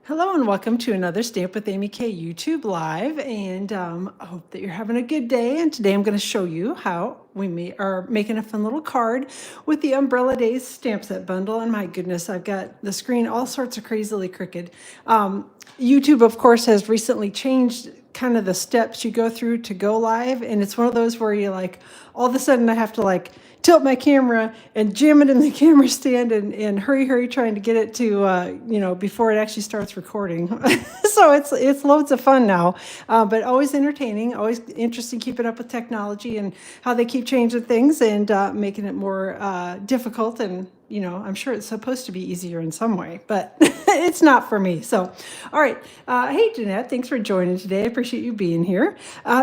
Hello and welcome to another Stamp with Amy K YouTube Live, and I hope that you're having a good day. And today I'm going to show you how we are making a fun little card with the Umbrella Days stamp set bundle. And my goodness, I've got the screen all sorts of crazily crooked. YouTube, of course, has recently changed kind of the steps you go through to go live, and it's one of those where you like all of a sudden I have to tilt my camera and jam it in the camera stand and hurry trying to get it to before it actually starts recording. So it's loads of fun now, but always entertaining, always interesting keeping up with technology and how they keep changing things and making it more difficult. And I'm sure it's supposed to be easier in some way, but it's not for me. So, all right. Hey, Jeanette, thanks for joining today. I appreciate you being here.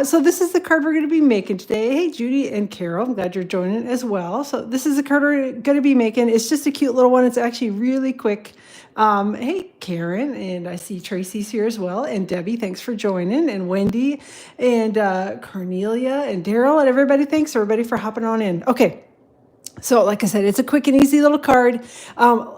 So this is the card we're going to be making today. Hey, Judy and Carol, I'm glad you're joining as well. So this is the card we're going to be making. It's just a cute little one. It's actually really quick. Hey, Karen, and I see Tracy's here as well, and Debbie, thanks for joining, and Wendy, and Cornelia, and Daryl, and everybody, thanks everybody for hopping on in. Okay. So like I said, it's a quick and easy little card.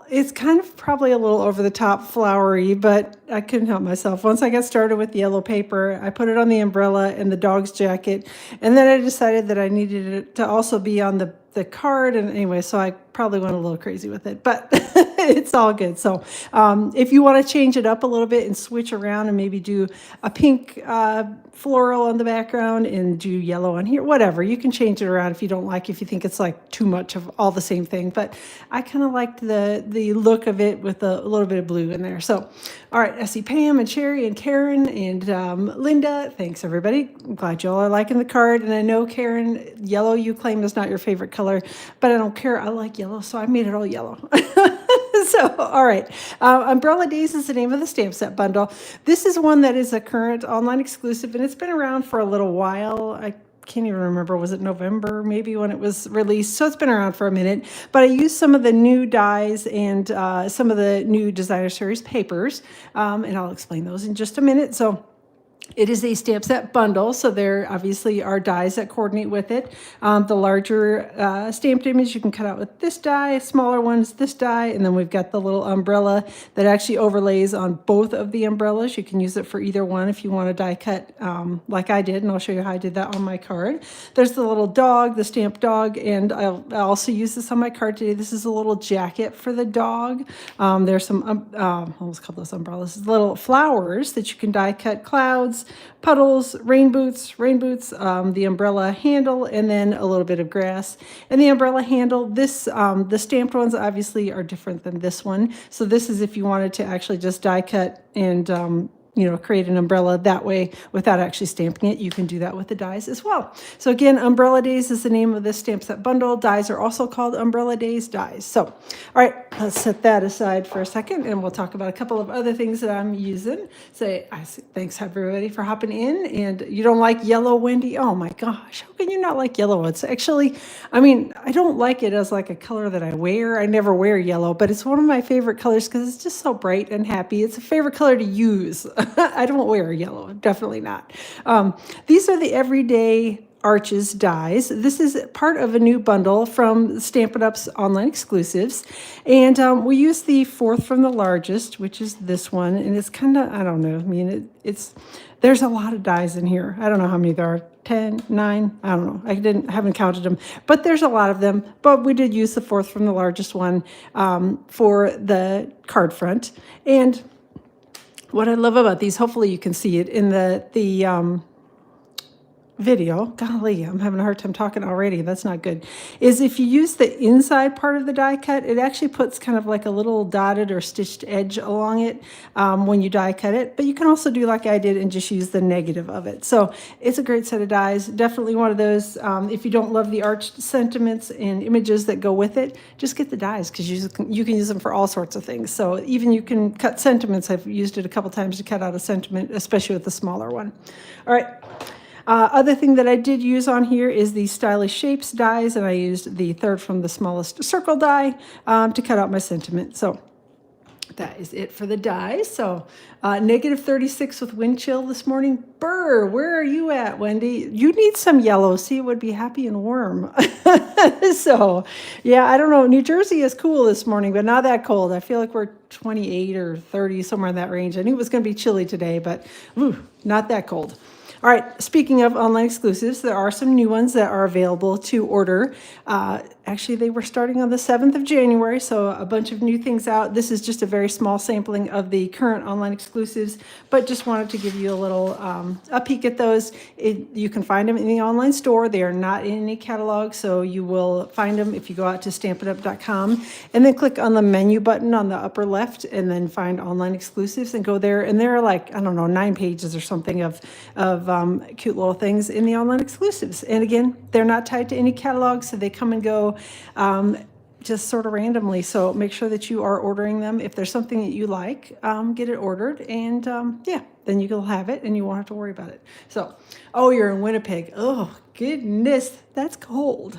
It's kind of probably a little over the top flowery, but I couldn't help myself. Once I got started with the yellow paper, I put it on the umbrella and the dog's jacket. And then I decided that I needed it to also be on the card. And anyway, so I probably went a little crazy with it, but it's all good. So if you want to change it up a little bit and switch around and maybe do a pink floral on the background and do yellow on here, whatever, you can change it around if you don't like, if you think it's like too much of all the same thing. But I kind of liked the look of it with a little bit of blue in there. So, all right, I see Pam and Sherry and Karen and Linda. Thanks, everybody. I'm glad y'all are liking the card. And I know, Karen, yellow you claim is not your favorite color, but I don't care. I like yellow, so I made it all yellow. So, all right. Umbrella Days is the name of the stamp set bundle. This is one that is a current online exclusive, and it's been around for a little while. I can't even remember, was it November maybe when it was released? So it's been around for a minute, but I used some of the new dies and some of the new designer series papers, and I'll explain those in just a minute. So it is a stamp set bundle, so there obviously are dies that coordinate with it. The larger stamped image you can cut out with this die, smaller ones this die, and then we've got the little umbrella that actually overlays on both of the umbrellas. You can use it for either one if you want to die cut like I did, and I'll show you how I did that on my card. There's the little dog, the stamped dog, and I also use this on my card today. This is a little jacket for the dog. There's some, almost call those umbrellas, little flowers that you can die cut, clouds, puddles, rain boots, the umbrella handle, and then a little bit of grass. And the umbrella handle, this, the stamped ones obviously are different than this one. So this is if you wanted to actually just die cut and create an umbrella that way without actually stamping it. You can do that with the dies as well. So again, Umbrella Days is the name of this stamp set bundle. Dies are also called Umbrella Days dies. So, all right, let's set that aside for a second and we'll talk about a couple of other things that I'm using. Thanks everybody for hopping in. And you don't like yellow, Wendy? Oh my gosh, how can you not like yellow? It's actually, I don't like it as like a color that I wear. I never wear yellow, but it's one of my favorite colors because it's just so bright and happy. It's a favorite color to use. I don't wear yellow, definitely not. These are the Everyday Arches dies. This is part of a new bundle from Stampin' Up's online exclusives. And we use the fourth from the largest, which is this one. And it's kind of, I don't know, there's a lot of dies in here. I don't know how many there are. 10, 9, I don't know. Haven't counted them, but there's a lot of them. But we did use the fourth from the largest one for the card front. And what I love about these, hopefully you can see it in the video, golly, I'm having a hard time talking already, that's not good, is if you use the inside part of the die cut, it actually puts kind of like a little dotted or stitched edge along it when you die cut it, but you can also do like I did and just use the negative of it. So it's a great set of dies, definitely one of those, if you don't love the arched sentiments and images that go with it, just get the dies because you can use them for all sorts of things. So even you can cut sentiments. I've used it a couple times to cut out a sentiment, especially with the smaller one. All right. Other thing that I did use on here is the Stylish Shapes dies, and I used the third from the smallest circle die to cut out my sentiment. So that is it for the dies. So negative 36 with wind chill this morning. Brr, where are you at, Wendy? You need some yellow. See, it would be happy and warm. So yeah, I don't know. New Jersey is cool this morning, but not that cold. I feel like we're 28 or 30, somewhere in that range. I knew it was going to be chilly today, but not that cold. All right, speaking of online exclusives, there are some new ones that are available to order. Actually, they were starting on the 7th of January, so a bunch of new things out. This is just a very small sampling of the current online exclusives, but just wanted to give you a little a peek at those. You can find them in the online store. They are not in any catalog, so you will find them if you go out to stampinup.com and then click on the menu button on the upper left and then find online exclusives and go there. And there are like, I don't know, 9 pages or something of cute little things in the online exclusives. And again, they're not tied to any catalog, so they come and go just sort of randomly. So make sure that you are ordering them. If there's something that you like, get it ordered, and yeah, then you'll have it and you won't have to worry about it. So, oh, you're in Winnipeg. Oh, goodness, that's cold.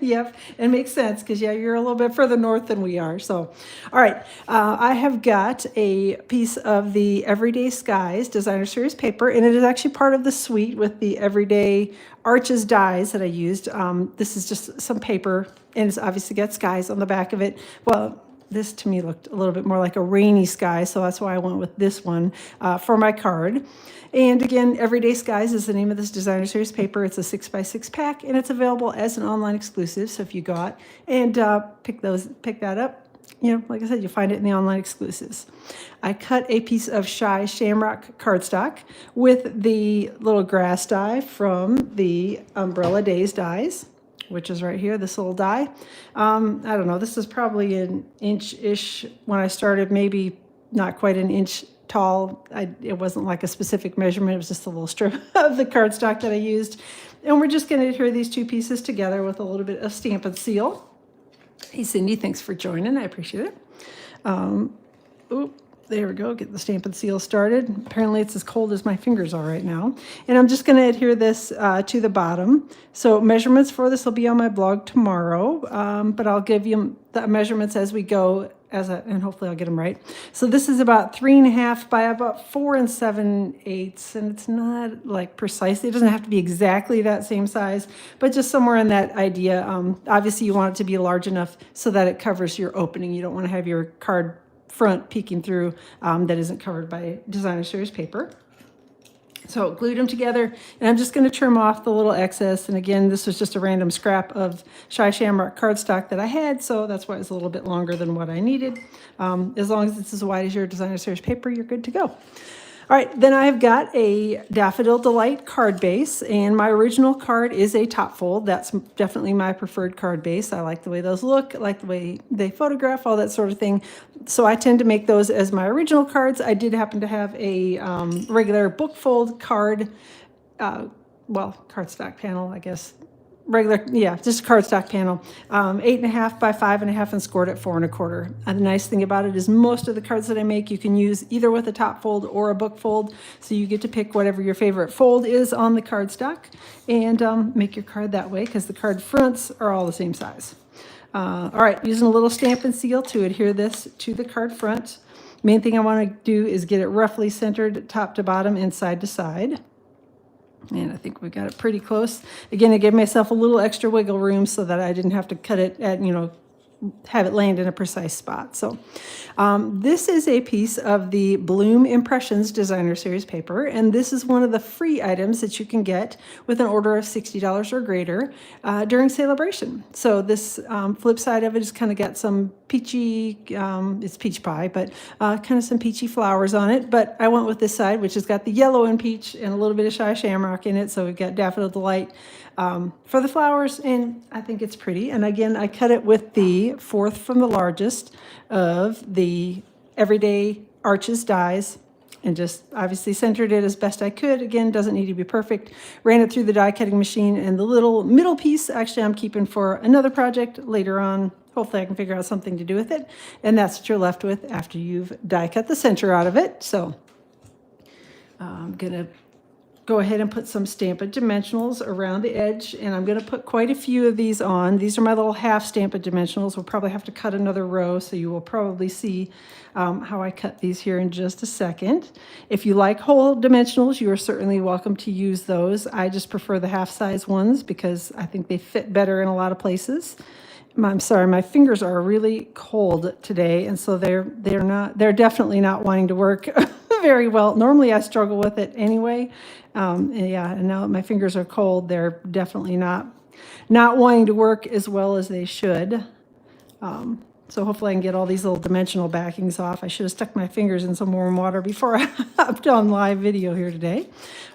Yep, it makes sense because, yeah, you're a little bit further north than we are. So, all right, I have got a piece of the Everyday Skies Designer Series paper, and it is actually part of the suite with the Everyday Arches dies that I used. This is just some paper, and it's obviously got skies on the back of it. Well, this to me looked a little bit more like a rainy sky, so that's why I went with this one for my card. And again, Everyday Skies is the name of this Designer Series paper. It's a 6x6 pack, and it's available as an online exclusive. So if you go out and pick that up, you know, like I said, you'll find it in the online exclusives. I cut a piece of Shy Shamrock cardstock with the little grass die from the Umbrella Days dies, which is right here, this little die. I don't know, this is probably an inch-ish when I started, maybe not quite an inch tall. It wasn't like a specific measurement, it was just a little strip of the cardstock that I used. And we're just gonna adhere these 2 pieces together with a little bit of Stampin' Seal. Hey, Cindy, thanks for joining, I appreciate it. There we go, get the Stampin' Seal started. Apparently it's as cold as my fingers are right now. And I'm just gonna adhere this to the bottom. So measurements for this will be on my blog tomorrow, but I'll give you the measurements as we go, and hopefully I'll get them right. So this is about 3.5 by about 4 7/8, and it's not like precisely, it doesn't have to be exactly that same size, but just somewhere in that idea. Obviously you want it to be large enough so that it covers your opening. You don't want to have your card front peeking through that isn't covered by Designer Series paper. So glued them together, and I'm just going to trim off the little excess. And again, this was just a random scrap of Shy Shamrock cardstock that I had, so that's why it's a little bit longer than what I needed. As long as it's as wide as your Designer Series paper, you're good to go. All right, then I've got a Daffodil Delight card base, and my original card is a top fold. That's definitely my preferred card base. I like the way those look, I like the way they photograph, all that sort of thing. So I tend to make those as my original cards. I did happen to have a regular book fold card, cardstock panel, I guess. Regular, yeah, just a cardstock panel, 8.5 by 5.5 and scored at 4 1/4. And the nice thing about it is most of the cards that I make, you can use either with a top fold or a book fold. So you get to pick whatever your favorite fold is on the cardstock and make your card that way because the card fronts are all the same size. All right, using a little Stampin' Seal to adhere this to the card front. Main thing I want to do is get it roughly centered top to bottom and side to side. And I think we got it pretty close. Again, I gave myself a little extra wiggle room so that I didn't have to cut it at, have it land in a precise spot. So this is a piece of the Bloom Impressions Designer Series paper, and this is one of the free items that you can get with an order of $60 or greater during Celebration. So this flip side of it has kind of got some peachy, it's peach pie, but kind of some peachy flowers on it. But I went with this side, which has got the yellow and peach and a little bit of Shy Shamrock in it. So we've got Daffodil Delight for the flowers, and I think it's pretty. And again, I cut it with the 4th from the largest of the Everyday Arches dies, and just obviously centered it as best I could. Again, doesn't need to be perfect. Ran it through the die cutting machine, and the little middle piece, actually I'm keeping for another project later on. Hopefully I can figure out something to do with it. And that's what you're left with after you've die cut the center out of it. So I'm gonna go ahead and put some Stampin' Dimensionals around the edge, and I'm going to put quite a few of these on. These are my little half Stampin' Dimensionals. We'll probably have to cut another row, so you will probably see how I cut these here in just a second. If you like whole dimensionals, you are certainly welcome to use those. I just prefer the half size ones because I think they fit better in a lot of places. I'm sorry, my fingers are really cold today, and so they're definitely not wanting to work very well. Normally I struggle with it anyway. And yeah, and now that my fingers are cold, they're definitely not wanting to work as well as they should. So hopefully I can get all these little dimensional backings off. I should have stuck my fingers in some warm water before I hopped on live video here today.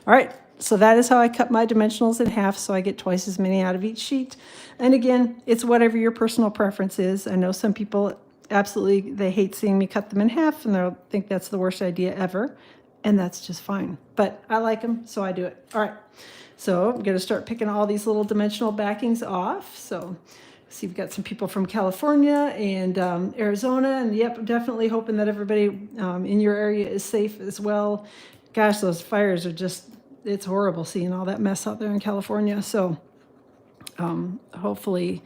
All right, so that is how I cut my dimensionals in half, so I get twice as many out of each sheet. And again, it's whatever your personal preference is. I know some people absolutely, they hate seeing me cut them in half, and they'll think that's the worst idea ever, and that's just fine. But I like them, so I do it. All right, so I'm going to start picking all these little dimensional backings off. So see, we've got some people from California and Arizona, and yep, definitely hoping that everybody in your area is safe as well. Gosh, those fires are just, it's horrible seeing all that mess out there in California. So hopefully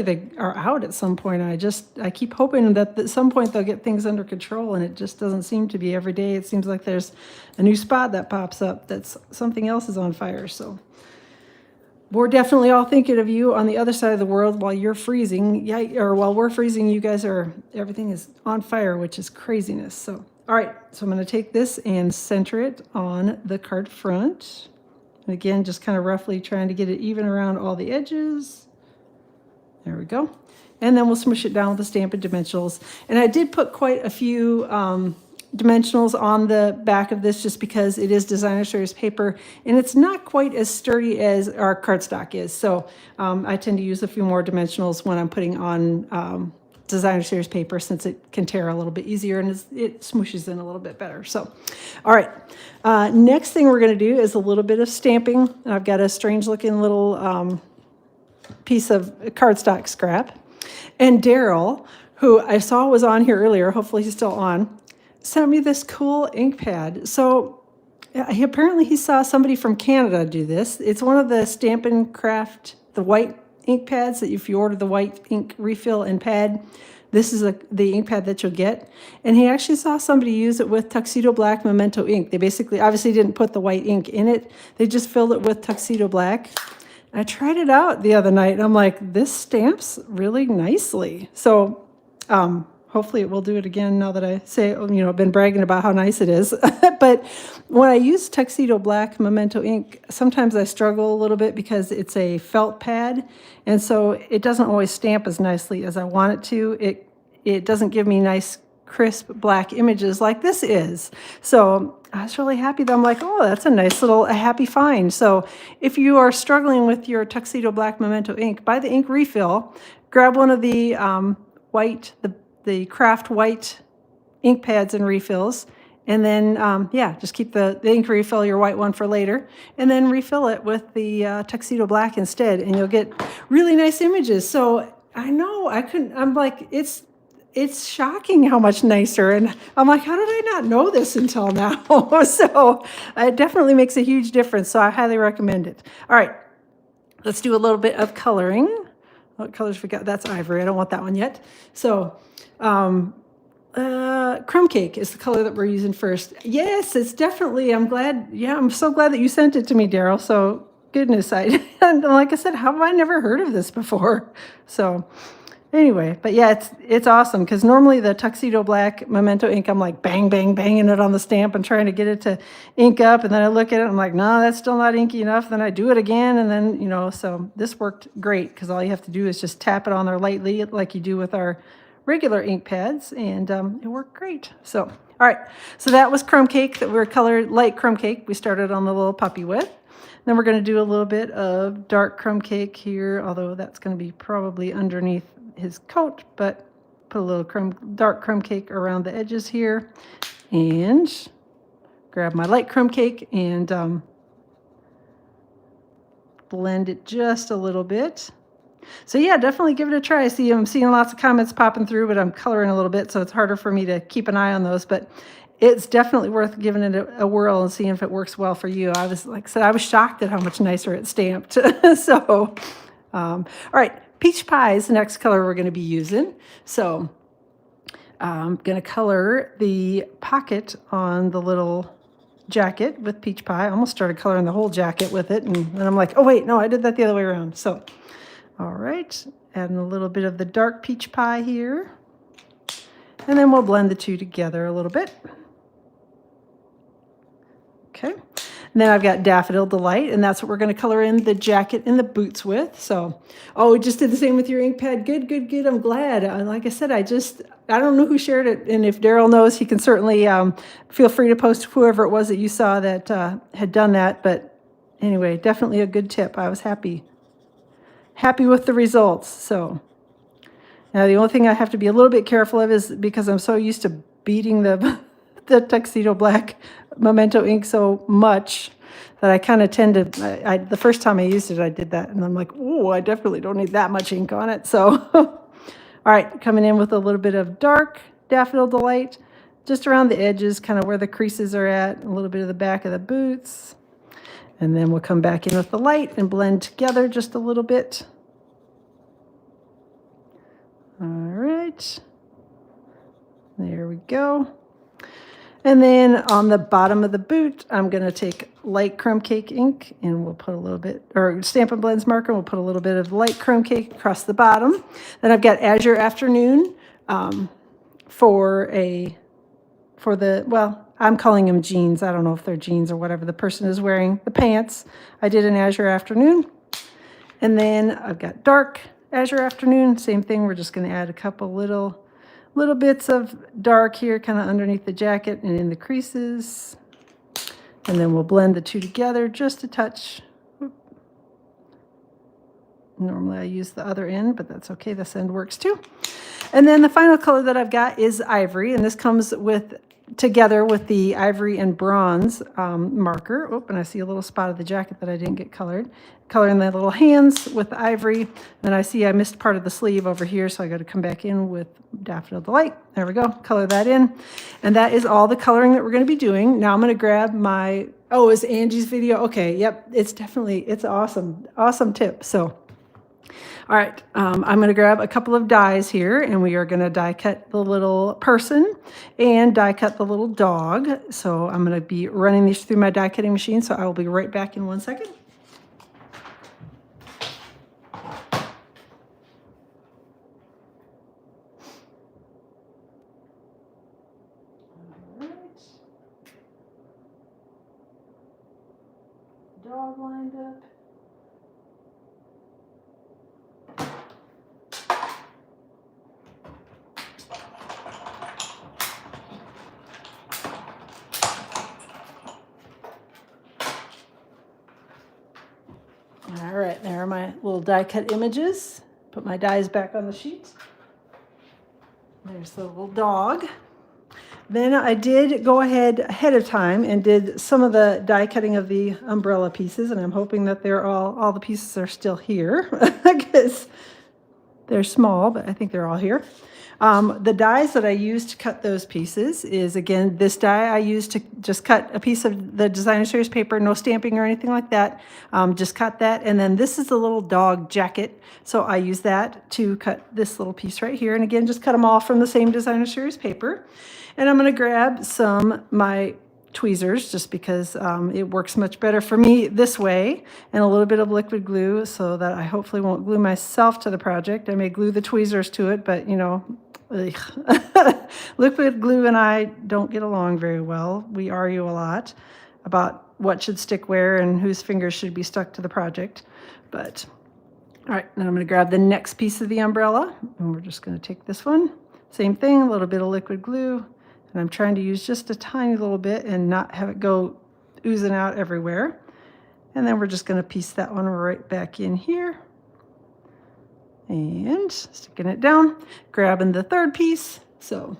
they are out at some point. I keep hoping that at some point they'll get things under control, and it just doesn't seem to be. Every day it seems like there's a new spot that pops up that's something else is on fire. So we're definitely all thinking of you on the other side of the world while you're freezing. Yeah, or while we're freezing, you guys everything is on fire, which is craziness. So, all right, so I'm going to take this and center it on the card front. And again, just kind of roughly trying to get it even around all the edges. There we go. And then we'll smush it down with the Stampin' Dimensionals. And I did put quite a few dimensionals on the back of this just because it is designer series paper, and it's not quite as sturdy as our cardstock is. So I tend to use a few more dimensionals when I'm putting on designer series paper, since it can tear a little bit easier and it smooshes in a little bit better. So, all right. Next thing we're going to do is a little bit of stamping. I've got a strange looking little piece of cardstock scrap. And Daryl, who I saw was on here earlier, hopefully he's still on, sent me this cool ink pad. So apparently he saw somebody from Canada do this. It's one of the Stampin' Craft, the white ink pads that if you order the white ink refill and pad, this is the ink pad that you'll get. And he actually saw somebody use it with Tuxedo Black Memento ink. They basically, obviously didn't put the white ink in it. They just filled it with Tuxedo Black. I tried it out the other night, and I'm like, this stamps really nicely. So hopefully it will do it again now that I say, I've been bragging about how nice it is. But when I use Tuxedo Black Memento ink, sometimes I struggle a little bit because it's a felt pad, and so it doesn't always stamp as nicely as I want it to. It doesn't give me nice, crisp black images like this is. So I was really happy that I'm like, oh, that's a nice little happy find. So if you are struggling with your Tuxedo Black Memento ink, buy the ink refill, grab one of the the craft white ink pads and refills, and then just keep the ink refill, your white one, for later, and then refill it with the Tuxedo Black instead, and you'll get really nice images. So I know I'm like, it's shocking how much nicer, and I'm like, how did I not know this until now? So it definitely makes a huge difference, so I highly recommend it. All right, let's do a little bit of coloring. What colors we got? That's ivory. I don't want that one yet. So crumb cake is the color that we're using first. Yes, it's definitely, I'm so glad that you sent it to me, Daryl. So goodness, and like I said, how have I never heard of this before? So anyway, but yeah, it's awesome, because normally the Tuxedo Black Memento ink, I'm like banging it on the stamp and trying to get it to ink up, and then I look at it, I'm like, no, that's still not inky enough. Then I do it again, and then, so this worked great, because all you have to do is just tap it on there lightly like you do with our regular ink pads, and it worked great. So, all right, so that was crumb cake that we're colored light crumb cake. We started on the little puppy with. Then we're going to do a little bit of dark crumb cake here, although that's going to be probably underneath his coat, but put a little dark crumb cake around the edges here, and grab my light crumb cake and blend it just a little bit. So yeah, definitely give it a try. I'm seeing lots of comments popping through, but I'm coloring a little bit, so it's harder for me to keep an eye on those. But it's definitely worth giving it a whirl and seeing if it works well for you. I was, like I said, I was shocked at how much nicer it stamped. So, all right, peach pie is the next color we're going to be using. So I'm going to color the pocket on the little jacket with peach pie. I almost started coloring the whole jacket with it, and then I'm like, oh wait, no, I did that the other way around. So, all right, adding a little bit of the dark peach pie here. And then we'll blend the two together a little bit. Okay. And then I've got Daffodil Delight, and that's what we're going to color in the jacket and the boots with. So, oh, we just did the same with your ink pad. Good, good, good. I'm glad. Like I said, I don't know who shared it. And if Daryl knows, he can certainly feel free to post whoever it was that you saw that had done that. But anyway, definitely a good tip. I was happy with the results. So now the only thing I have to be a little bit careful of is because I'm so used to beating the tuxedo black Memento ink so much that I kind of tend to, the first time I used it, I did that. And I'm like, oh, I definitely don't need that much ink on it. So, all right, coming in with a little bit of dark Daffodil Delight, just around the edges, kind of where the creases are at, a little bit of the back of the boots. And then we'll come back in with the light and blend together just a little bit. All right, there we go. And then on the bottom of the boot, I'm going to take light crumb cake ink and we'll put a little bit, or Stampin' Blends marker, we'll put a little bit of light crumb cake across the bottom. Then I've got Azure Afternoon for the, well, I'm calling them jeans. I don't know if they're jeans or whatever the person is wearing. The pants, I did an Azure Afternoon. And then I've got dark Azure Afternoon, same thing. We're just going to add a couple little bits of dark here, kind of underneath the jacket and in the creases. And then we'll blend the two together just a touch. Normally I use the other end, but that's okay. This end works too. And then the final color that I've got is ivory, and this comes together with the ivory and bronze marker. Oh, and I see a little spot of the jacket that I didn't get colored. Coloring the little hands with the ivory. Then I see I missed part of the sleeve over here, so I got to come back in with Daffodil Delight. There we go. Color that in. And that is all the coloring that we're going to be doing. Now I'm going to grab my, oh, is Angie's video? Okay, yep. It's awesome. Awesome tip. So, all right, I'm going to grab a couple of dies here, and we are going to die cut the little person and die cut the little dog. So I'm going to be running these through my die cutting machine, so I will be right back in 1 second. Dog lined up. All right, there are my little die cut images. Put my dies back on the sheet. There's the little dog. Then I did go ahead of time and did some of the die cutting of the umbrella pieces, and I'm hoping that they're all the pieces are still here because they're small, but I think they're all here. The dies that I used to cut those pieces is, again, this die I used to just cut a piece of the designer series paper, no stamping or anything like that. Just cut that. And then this is the little dog jacket. So I use that to cut this little piece right here. And again, just cut them all from the same designer series paper. And I'm going to grab my tweezers just because it works much better for me this way, and a little bit of liquid glue so that I hopefully won't glue myself to the project. I may glue the tweezers to it, but you know, liquid glue and I don't get along very well. We argue a lot about what should stick where and whose fingers should be stuck to the project. But all right, now I'm going to grab the next piece of the umbrella, and we're just going to take this one. Same thing, a little bit of liquid glue. And I'm trying to use just a tiny little bit and not have it go oozing out everywhere. And then we're just going to piece that one right back in here. And sticking it down, grabbing the third piece. So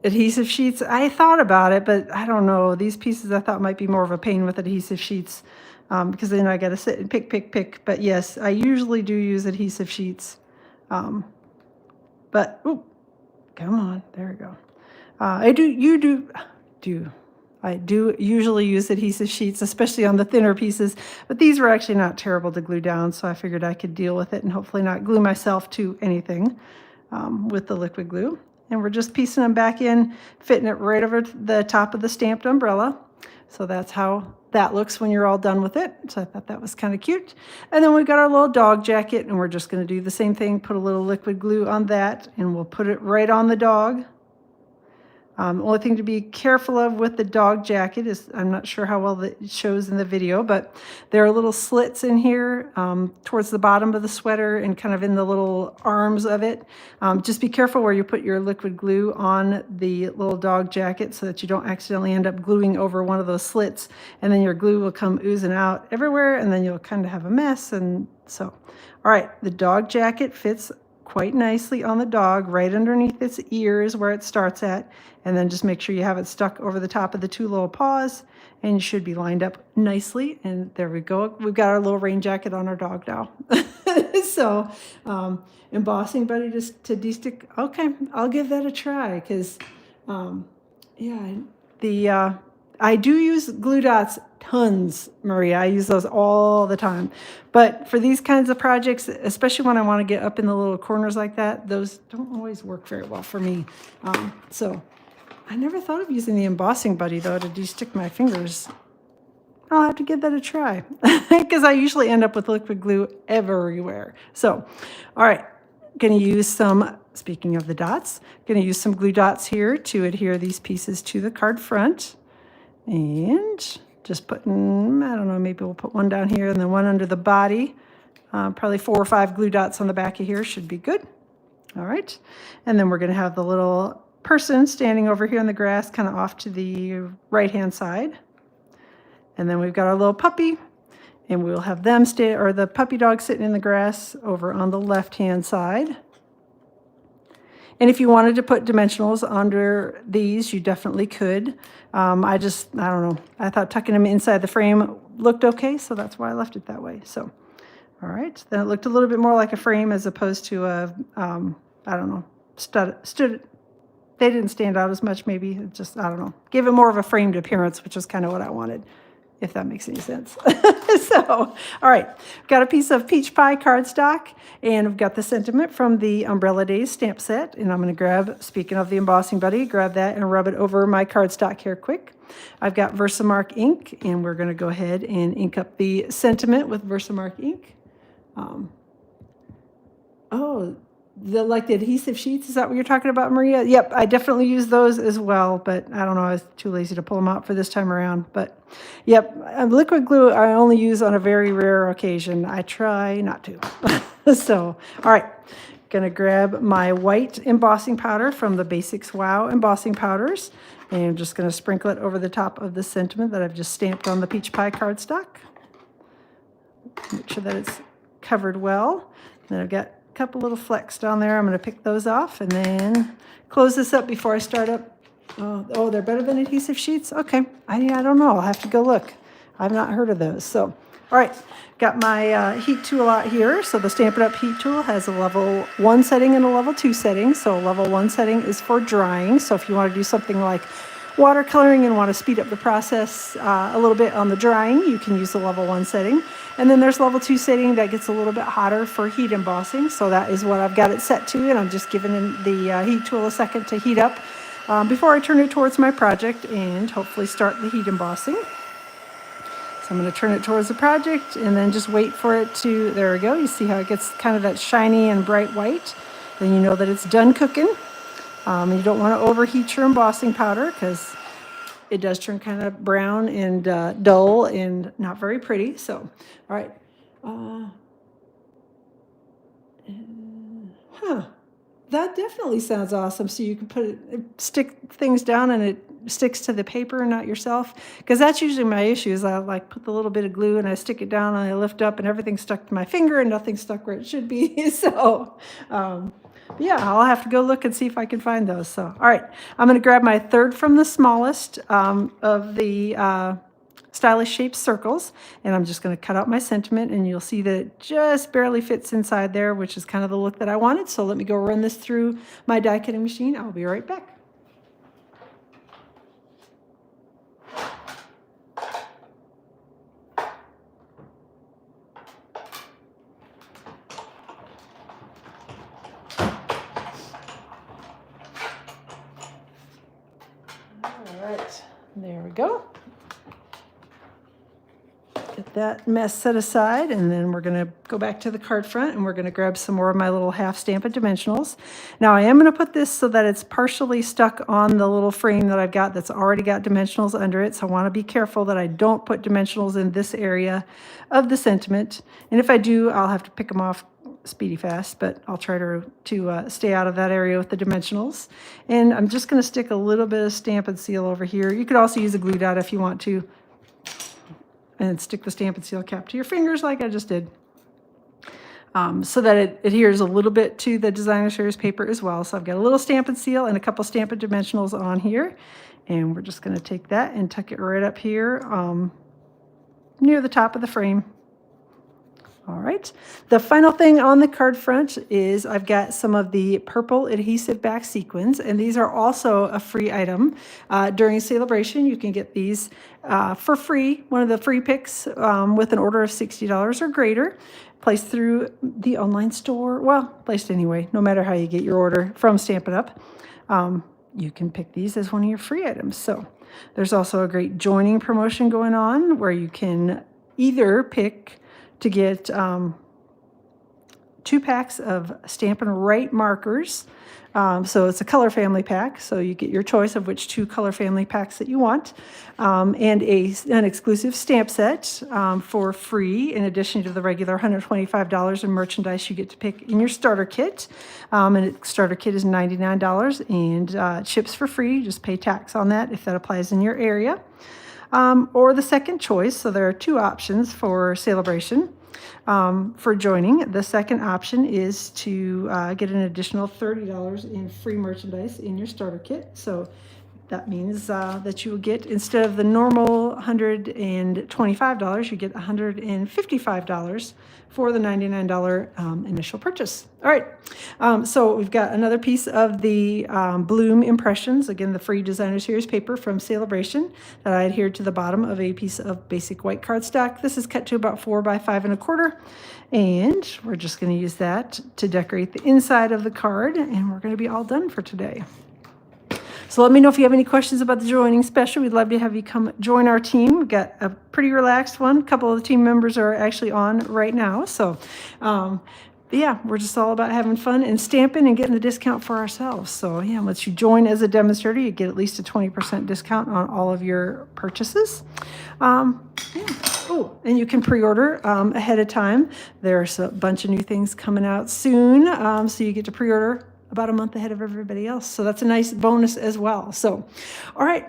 adhesive sheets, I thought about it, but I don't know. These pieces I thought might be more of a pain with adhesive sheets because then I got to sit and pick. But yes, I usually do use adhesive sheets. But, ooh, come on, there we go. I do usually use adhesive sheets, especially on the thinner pieces, but these were actually not terrible to glue down, so I figured I could deal with it and hopefully not glue myself to anything with the liquid glue. And we're just piecing them back in, fitting it right over the top of the stamped umbrella. So that's how that looks when you're all done with it. So I thought that was kind of cute. And then we got our little dog jacket, and we're just going to do the same thing, put a little liquid glue on that, and we'll put it right on the dog. The only thing to be careful of with the dog jacket is, I'm not sure how well it shows in the video, but there are little slits in here towards the bottom of the sweater and kind of in the little arms of it. Just be careful where you put your liquid glue on the little dog jacket so that you don't accidentally end up gluing over one of those slits, and then your glue will come oozing out everywhere, and then you'll kind of have a mess. And so, all right, the dog jacket fits quite nicely on the dog, right underneath its ears where it starts at, and then just make sure you have it stuck over the top of the two little paws, and you should be lined up nicely. And there we go. We've got our little rain jacket on our dog now. So embossing buddy just to de-stick. Okay, I'll give that a try because yeah, I do use glue dots tons, Maria. I use those all the time. But for these kinds of projects, especially when I want to get up in the little corners like that, those don't always work very well for me. So I never thought of using the embossing buddy, though, to de-stick my fingers. I'll have to give that a try because I usually end up with liquid glue everywhere. So, all right, going to use some, speaking of the dots, going to use some glue dots here to adhere these pieces to the card front. And just putting, I don't know, maybe we'll put one down here and then one under the body. Probably 4 or 5 glue dots on the back of here should be good. All right. And then we're going to have the little person standing over here in the grass, kind of off to the right-hand side. And then we've got our little puppy, and we'll have them stay, or the puppy dog sitting in the grass over on the left-hand side. And if you wanted to put dimensionals under these, you definitely could. I don't know. I thought tucking them inside the frame looked okay, so that's why I left it that way. So, all right. Then it looked a little bit more like a frame as opposed to a, I don't know, stood. They didn't stand out as much, maybe. It just, I don't know. Gave it more of a framed appearance, which is kind of what I wanted, if that makes any sense. So, all right, got a piece of peach pie cardstock, and I've got the sentiment from the Umbrella Days stamp set, and I'm going to grab, speaking of the embossing buddy, grab that and rub it over my cardstock here quick. I've got Versamark ink, and we're going to go ahead and ink up the sentiment with Versamark ink. Like the adhesive sheets, is that what you're talking about, Maria? Yep, I definitely use those as well, but I don't know, I was too lazy to pull them out for this time around. But yep, liquid glue I only use on a very rare occasion. I try not to. So, all right, gonna grab my white embossing powder from the Basics Wow embossing powders, and I'm just gonna sprinkle it over the top of the sentiment that I've just stamped on the peach pie cardstock. Make sure that it's covered well. Then I've got couple little flecks down there. I'm going to pick those off and then close this up before I start up. Oh, they're better than adhesive sheets? Okay. I don't know. I'll have to go look. I've not heard of those. So, all right. Got my heat tool out here. So the Stampin' Up! Heat tool has a level 1 setting and a level 2 setting. So level 1 setting is for drying. So if you want to do something like watercoloring and want to speed up the process a little bit on the drying, you can use the level 1 setting. And then there's level 2 setting that gets a little bit hotter for heat embossing. So that is what I've got it set to, and I'm just giving the heat tool a second to heat up before I turn it towards my project and hopefully start the heat embossing. So I'm going to turn it towards the project and then just wait for it to, there we go. You see how it gets kind of that shiny and bright white? Then you know that it's done cooking. You don't want to overheat your embossing powder because it does turn kind of brown and dull and not very pretty. So, all right. That definitely sounds awesome. So you can stick things down and it sticks to the paper and not yourself. Because that's usually my issue is I like put the little bit of glue and I stick it down and I lift up and everything's stuck to my finger and nothing's stuck where it should be. So, yeah, I'll have to go look and see if I can find those. So, all right, I'm going to grab my third from the smallest of the stylish shaped circles, and I'm just going to cut out my sentiment, and you'll see that it just barely fits inside there, which is kind of the look that I wanted. So let me go run this through my die cutting machine. I'll be right back. All right, there we go. Get that mess set aside, and then we're going to go back to the card front, and we're going to grab some more of my little half Stampin' dimensionals. Now I am going to put this so that it's partially stuck on the little frame that I've got that's already got dimensionals under it, so I want to be careful that I don't put dimensionals in this area of the sentiment, and if I do, I'll have to pick them off speedy fast, but I'll try to stay out of that area with the dimensionals. And I'm just going to stick a little bit of Stampin' Seal over here. You could also use a glue dot if you want to, and stick the Stampin' Seal cap to your fingers like I just did, so that it adheres a little bit to the designer series paper as well. So I've got a little Stampin' Seal and a couple Stampin' dimensionals on here, and we're just going to take that and tuck it right up here near the top of the frame. All right, the final thing on the card front is I've got some of the purple adhesive back sequins, and these are also a free item. During celebration, you can get these for free, one of the free picks with an order of $60 or greater, placed through the online store, well, placed anyway, no matter how you get your order from Stampin' Up. You can pick these as one of your free items. So there's also a great joining promotion going on where you can either pick to get 2 packs of Stampin' Right markers. So it's a color family pack, so you get your choice of which 2 color family packs that you want, and an exclusive stamp set for free, in addition to the regular $125 in merchandise you get to pick in your starter kit. And the starter kit is $99, and ships for free. Just pay tax on that if that applies in your area. Or the second choice, so there are 2 options for celebration. For joining, the second option is to get an additional $30 in free merchandise in your starter kit. So that means that you will get, instead of the normal $125, you get $155 for the $99 initial purchase. All right, so we've got another piece of the Bloom Impressions, again, the free designer series paper from Celebration that I adhered to the bottom of a piece of basic white cardstock. This is cut to about 4 by 5 1/4, and we're just going to use that to decorate the inside of the card, and we're going to be all done for today. So let me know if you have any questions about the joining special. We'd love to have you come join our team. We've got a pretty relaxed one. A couple of the team members are actually on right now. So yeah, we're just all about having fun and stamping and getting the discount for ourselves. So yeah, once you join as a demonstrator, you get at least a 20% discount on all of your purchases. Yeah. Oh, and you can pre-order ahead of time. There's a bunch of new things coming out soon, so you get to pre-order about a month ahead of everybody else. So that's a nice bonus as well. So, all right,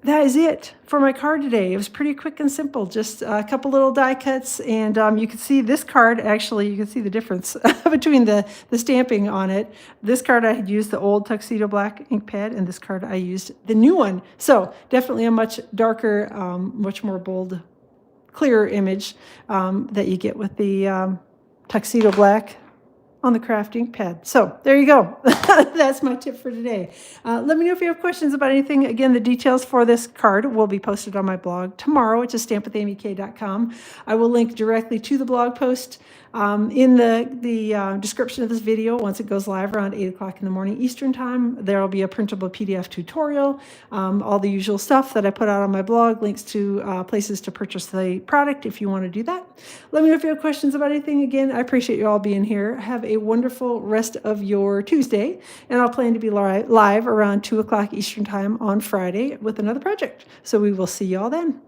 that is it for my card today. It was pretty quick and simple, just a couple little die cuts. And you can see this card, actually, you can see the difference between the stamping on it. This card, I had used the old Tuxedo Black ink pad, and this card, I used the new one. So definitely a much darker, much more bold, clearer image that you get with the Tuxedo Black on the craft ink pad. So there you go. That's my tip for today. Let me know if you have questions about anything. Again, the details for this card will be posted on my blog tomorrow, which is stampwithamyk.com. I will link directly to the blog post in the description of this video. Once it goes live around 8 o'clock in the morning Eastern time, there will be a printable PDF tutorial, all the usual stuff that I put out on my blog, links to places to purchase the product if you want to do that. Let me know if you have questions about anything. Again, I appreciate you all being here. Have a wonderful rest of your Tuesday, and I'll plan to be live around 2 o'clock Eastern time on Friday with another project. So we will see you all then.